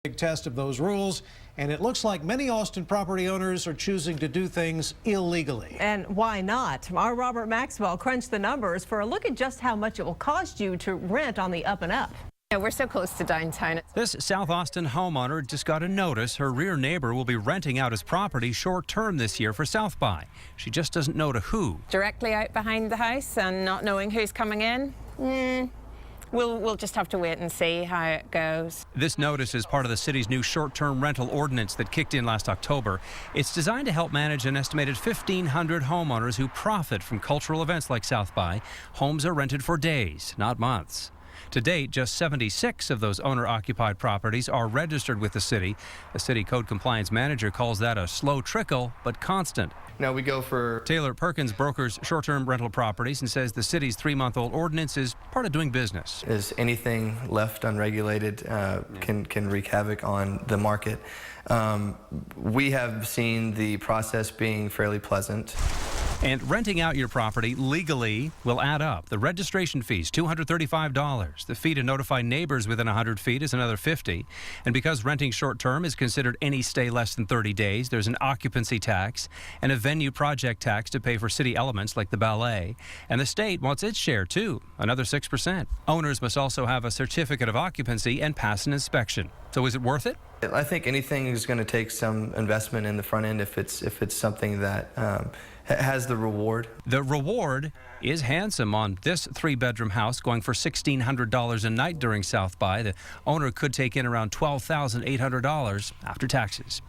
Big test of those rules, and it looks like many Austin property owners are choosing to do things illegally. And why not? Our Robert Maxwell crunched the numbers for a look at just how much it will cost you to rent on the up and up. Yeah, we're so close to downtown. This South Austin homeowner just got a notice her rear neighbor will be renting out his property short-term this year for South by. She just doesn't know to who. Directly out behind the house and not knowing who's coming in? We'll just have to wait and see how it goes. This notice is part of the city's new short-term rental ordinance that kicked in last October. It's designed to help manage an estimated 1,500 homeowners who profit from cultural events like South by. Homes are rented for days, not months. To date, just 76 of those owner-occupied properties are registered with the city. A city code compliance manager calls that a slow trickle, but constant. Now we go for... Taylor Perkins brokers short-term rental properties and says the city's 3-month-old ordinance is part of doing business. Is anything left unregulated can wreak havoc on the market. We have seen the process being fairly pleasant. And renting out your property legally will add up. The registration fee's $235. The fee to notify neighbors within 100 feet is another $50. And because renting short-term is considered any stay less than 30 days, there's an occupancy tax and a venue project tax to pay for city elements like the ballet. And the state wants its share, too, another 6%. Owners must also have a certificate of occupancy and pass an inspection. So is it worth it? I think anything is going to take some investment in the front end if it's something that has the reward. The reward is handsome on this 3-bedroom house going for $1,600 a night during South by. The owner could take in around $12,800 after taxes.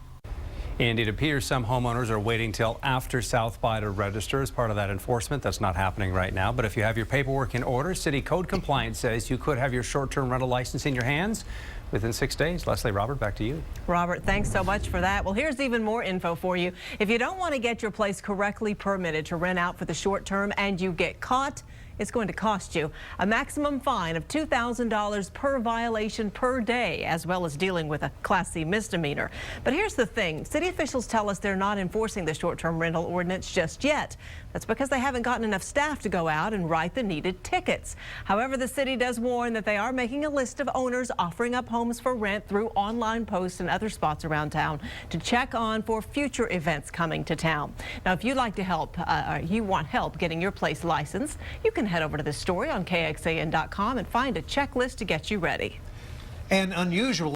And it appears some homeowners are waiting till after South by to register as part of that enforcement. That's not happening right now. But if you have your paperwork in order, city code compliance says you could have your short-term rental license in your hands within 6 days. Leslie, Robert, back to you. Robert, thanks so much for that. Well, here's even more info for you. If you don't want to get your place correctly permitted to rent out for the short term and you get caught, it's going to cost you a maximum fine of $2,000 per violation per day, as well as dealing with a Class C misdemeanor. But here's the thing. City officials tell us they're not enforcing the short-term rental ordinance just yet. That's because they haven't gotten enough staff to go out and write the needed tickets. However, the city does warn that they are making a list of owners offering up homes for rent through online posts and other spots around town to check on for future events coming to town. Now, if you'd like to help, you want help getting your place licensed, you can head over to this story on KXAN.com and find a checklist to get you ready. And unusual